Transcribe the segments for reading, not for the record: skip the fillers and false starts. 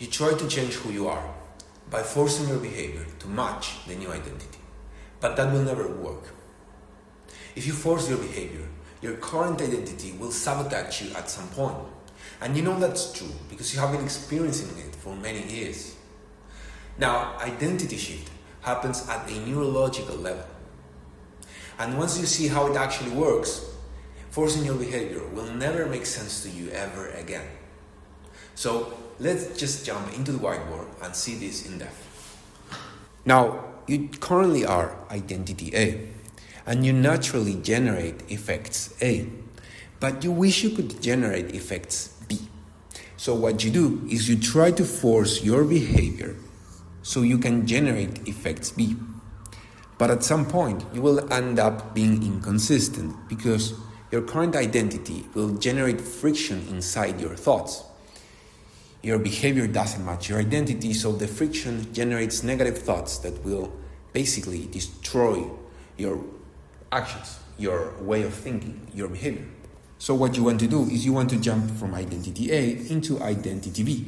You try to change who you are by forcing your behavior to match the new identity, but that will never work. If you force your behavior, your current identity will sabotage you at some point. And you know that's true because you have been experiencing it for many years. Now, identity shift happens at a neurological level. And once you see how it actually works, forcing your behavior will never make sense to you ever again. So let's just jump into the whiteboard and see this in depth. Now, you currently are identity A, and you naturally generate effects A, but you wish you could generate effects B. So what you do is you try to force your behavior so you can generate effects B. But at some point, you will end up being inconsistent because your current identity will generate friction inside your thoughts. Your behavior doesn't match your identity, so the friction generates negative thoughts that will basically destroy your actions, your way of thinking, your behavior. So what you want to do is you want to jump from identity A into identity B,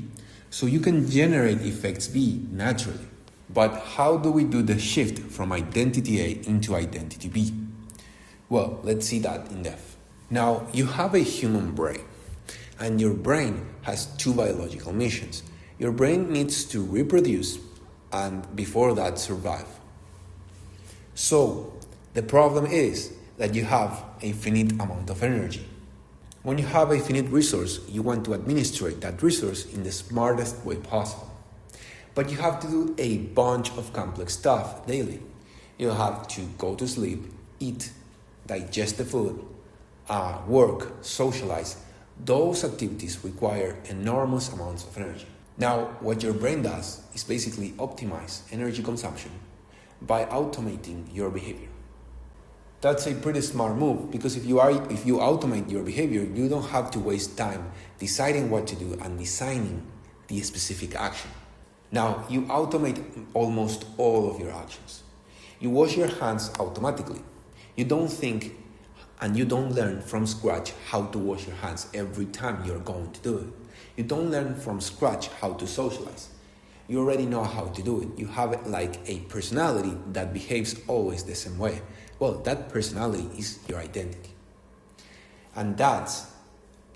so you can generate effects B naturally. But how do we do the shift from identity A into identity B? Well, let's see that in depth. Now, you have a human brain, and your brain has two biological missions. Your brain needs to reproduce and before that survive. So, the problem is that you have a finite amount of energy. When you have a finite resource, you want to administrate that resource in the smartest way possible. But you have to do a bunch of complex stuff daily. You have to go to sleep, eat, digest the food, work, socialize. Those activities require enormous amounts of energy. Now, what your brain does is basically optimize energy consumption by automating your behavior. That's a pretty smart move because if you automate your behavior, you don't have to waste time deciding what to do and designing the specific action. Now, you automate almost all of your actions. You wash your hands automatically. You don't think and you don't learn from scratch how to wash your hands every time you're going to do it. You don't learn from scratch how to socialize. You already know how to do it. You have like a personality that behaves always the same way. Well, that personality is your identity. And that's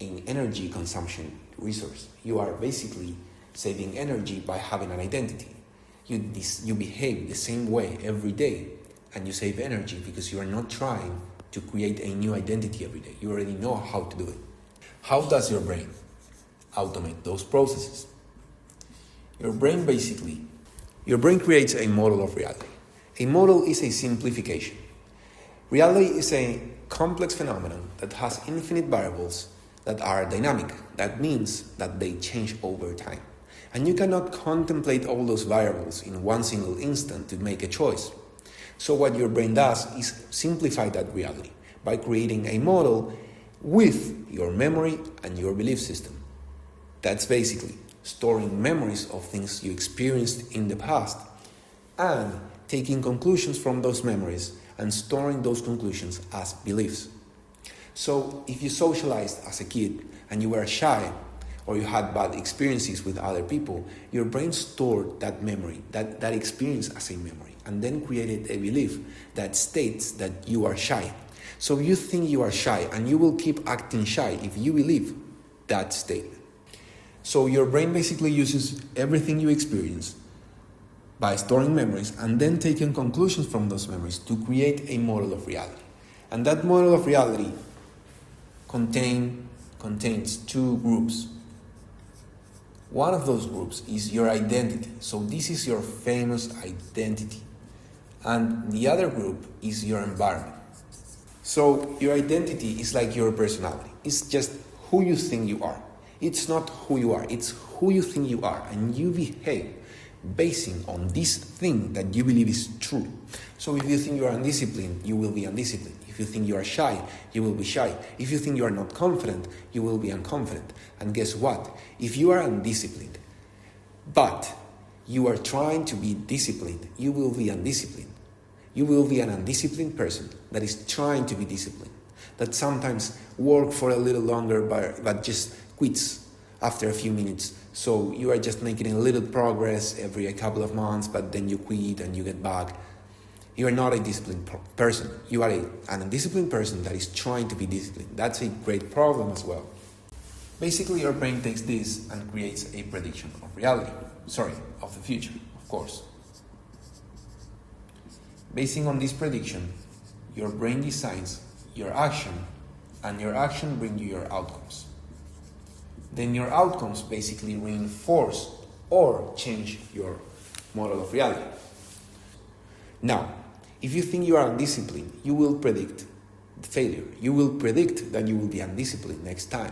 an energy consumption resource. You are basically saving energy by having an identity. You behave the same way every day and you save energy because you are not trying to create a new identity every day. You already know how to do it. How does your brain automate those processes? Your brain creates a model of reality. A model is a simplification. Reality is a complex phenomenon that has infinite variables that are dynamic. That means that they change over time. And you cannot contemplate all those variables in one single instant to make a choice. So what your brain does is simplify that reality by creating a model with your memory and your belief system. That's basically storing memories of things you experienced in the past and taking conclusions from those memories and storing those conclusions as beliefs. So if you socialized as a kid and you were shy or you had bad experiences with other people, your brain stored that memory, that experience as a memory, and then created a belief that states that you are shy. So you think you are shy and you will keep acting shy if you believe that statement. So your brain basically uses everything you experience by storing memories and then taking conclusions from those memories to create a model of reality. And that model of reality contains two groups. One of those groups is your identity. So this is your famous identity. And the other group is your environment. So your identity is like your personality. It's just who you think you are. It's not who you are, it's who you think you are. And you behave basing on this thing that you believe is true. So if you think you are undisciplined, you will be undisciplined. If you think you are shy, you will be shy. If you think you are not confident, you will be unconfident. And guess what? If you are undisciplined, but you are trying to be disciplined, you will be undisciplined. You will be an undisciplined person that is trying to be disciplined, that sometimes work for a little longer but just quits after a few minutes So you are just making a little progress every a couple of months, but then you quit and you get back. You are not a disciplined person. You are an undisciplined person that is trying to be disciplined. That's a great problem as well. Basically, your brain takes this and creates a prediction of reality. Of the future, of course. Basing on this prediction, your brain designs your action, and your action brings you your outcomes. Then your outcomes basically reinforce or change your model of reality. Now, if you think you are undisciplined, you will predict failure. You will predict that you will be undisciplined next time.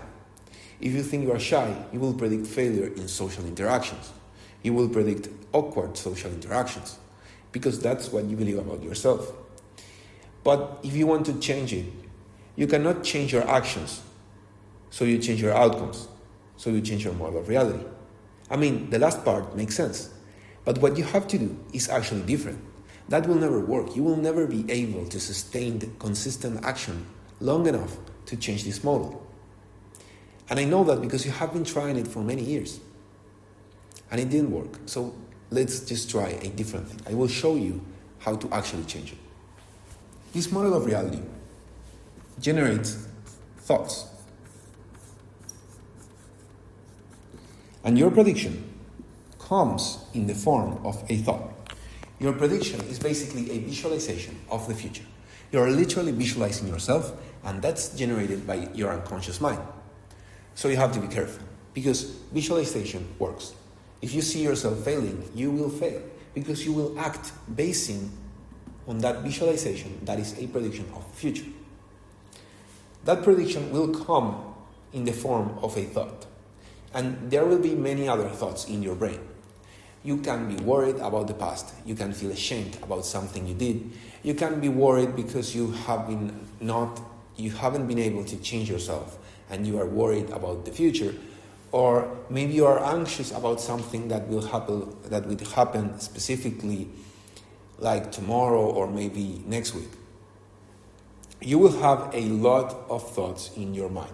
If you think you are shy, you will predict failure in social interactions. You will predict awkward social interactions because that's what you believe about yourself. But if you want to change it, you cannot change your actions, so you change your outcomes, so you change your model of reality. I mean, the last part makes sense, but what you have to do is actually different. That will never work. You will never be able to sustain consistent action long enough to change this model. And I know that because you have been trying it for many years. And it didn't work. So let's just try a different thing. I will show you how to actually change it. This model of reality generates thoughts. And your prediction comes in the form of a thought. Your prediction is basically a visualization of the future. You're literally visualizing yourself, and that's generated by your unconscious mind. So you have to be careful, because visualization works. If you see yourself failing, you will fail, because you will act basing on that visualization that is a prediction of the future. That prediction will come in the form of a thought, and there will be many other thoughts in your brain. You can be worried about the past. You can feel ashamed about something you did. You can be worried because you haven't been able to change yourself and you are worried about the future. Or maybe you are anxious about something that will happen specifically like tomorrow or maybe next week. You will have a lot of thoughts in your mind.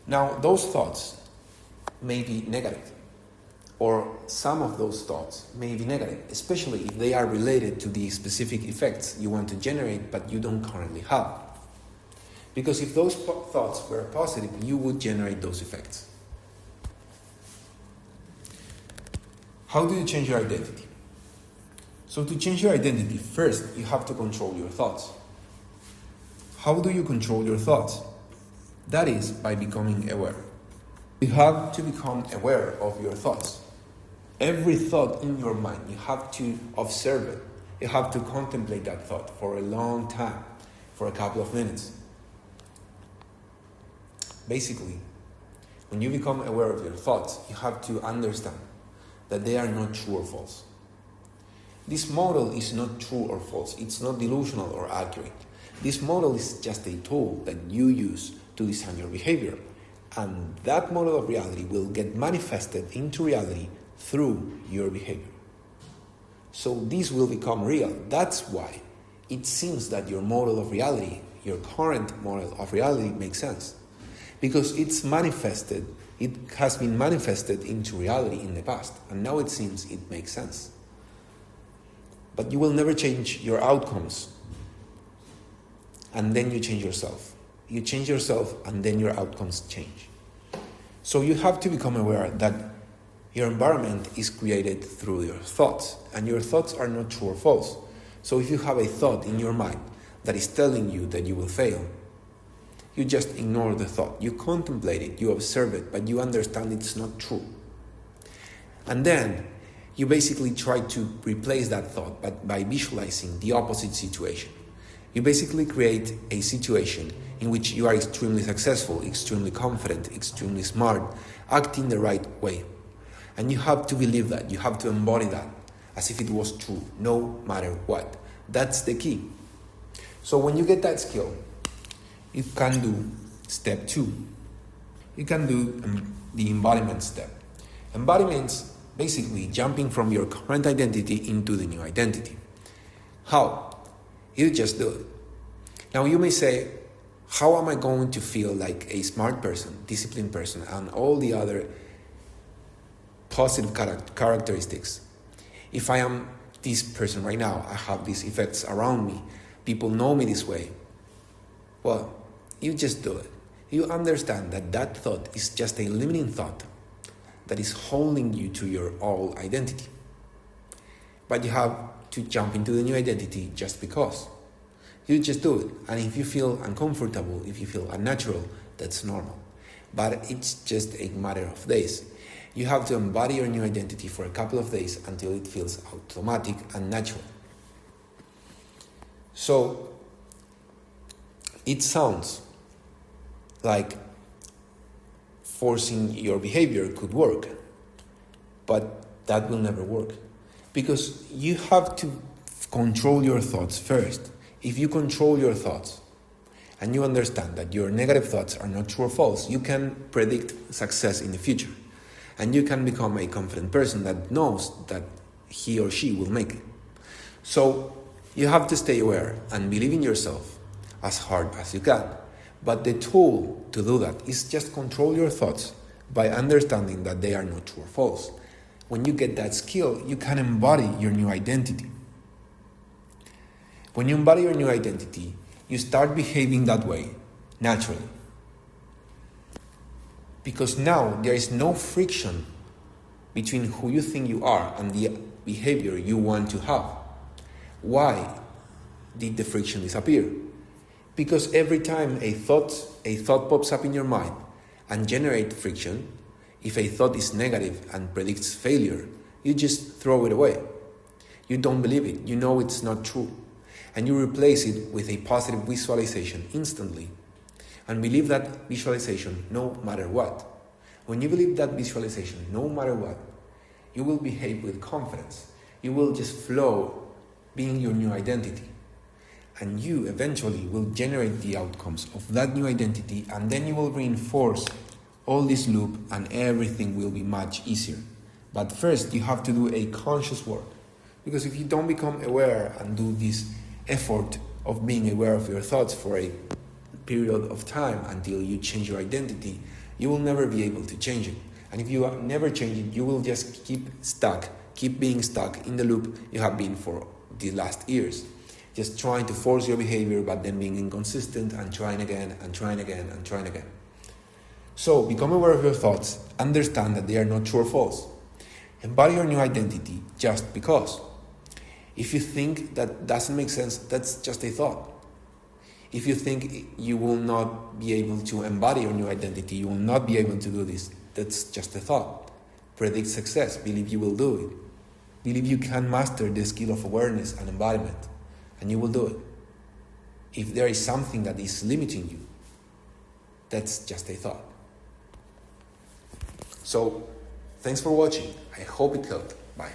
Now, those thoughts may be negative. Or some of those thoughts may be negative, especially if they are related to the specific effects you want to generate but you don't currently have. Because if those thoughts were positive, you would generate those effects. How do you change your identity? So to change your identity, first you have to control your thoughts. How do you control your thoughts? That is by becoming aware. You have to become aware of your thoughts. Every thought in your mind, you have to observe it. You have to contemplate that thought for a long time, for a couple of minutes. Basically, when you become aware of your thoughts, you have to understand that they are not true or false. This model is not true or false. It's not delusional or accurate. This model is just a tool that you use to design your behavior. And that model of reality will get manifested into reality through your behavior. So this will become real. That's why it seems that your model of reality, your current model of reality makes sense. Because it has been manifested into reality in the past. And now it seems it makes sense. But you will never change your outcomes. And then you change yourself. You change yourself and then your outcomes change. So you have to become aware that your environment is created through your thoughts, and your thoughts are not true or false. So if you have a thought in your mind that is telling you that you will fail, you just ignore the thought. You contemplate it, you observe it, but you understand it's not true. And then you basically try to replace that thought but by visualizing the opposite situation. You basically create a situation in which you are extremely successful, extremely confident, extremely smart, acting the right way. And you have to believe that, you have to embody that as if it was true, no matter what. That's the key. So when you get that skill, you can do step 2. You can do the embodiment step. Embodiment's basically jumping from your current identity into the new identity. How? You just do it. Now you may say, How am I going to feel like a smart person, disciplined person, and all the other positive characteristics? If I am this person right now, I have these effects around me, people know me this way. Well, you just do it. You understand that that thought is just a limiting thought that is holding you to your old identity. But you have to jump into the new identity just because. You just do it. And if you feel uncomfortable, if you feel unnatural, that's normal. But it's just a matter of days. You have to embody your new identity for a couple of days until it feels automatic and natural. So, it sounds like forcing your behavior could work, but that will never work. Because you have to control your thoughts first. If you control your thoughts and you understand that your negative thoughts are not true or false, you can predict success in the future. And you can become a confident person that knows that he or she will make it. So you have to stay aware and believe in yourself as hard as you can. But the tool to do that is just control your thoughts by understanding that they are not true or false. When you get that skill, you can embody your new identity. When you embody your new identity, you start behaving that way naturally. Because now there is no friction between who you think you are and the behavior you want to have. Why did the friction disappear? Because every time a thought pops up in your mind and generates friction, if a thought is negative and predicts failure, you just throw it away. You don't believe it. You know it's not true. And you replace it with a positive visualization instantly. And believe that visualization no matter what. When you believe that visualization no matter what, you will behave with confidence. You will just flow being your new identity. And you eventually will generate the outcomes of that new identity, and then you will reinforce all this loop and everything will be much easier. But first you have to do a conscious work. Because if you don't become aware and do this effort of being aware of your thoughts for a period of time until you change your identity, you will never be able to change it. And if you never change it, you will just keep being stuck in the loop you have been for the last years. Just trying to force your behavior, but then being inconsistent and trying again and trying again and trying again. So become aware of your thoughts, understand that they are not true or false. Embody your new identity just because. If you think that doesn't make sense, that's just a thought. If you think you will not be able to embody your new identity, you will not be able to do this, that's just a thought. Predict success, believe you will do it. Believe you can master the skill of awareness and embodiment, and you will do it. If there is something that is limiting you, that's just a thought. So, thanks for watching. I hope it helped. Bye.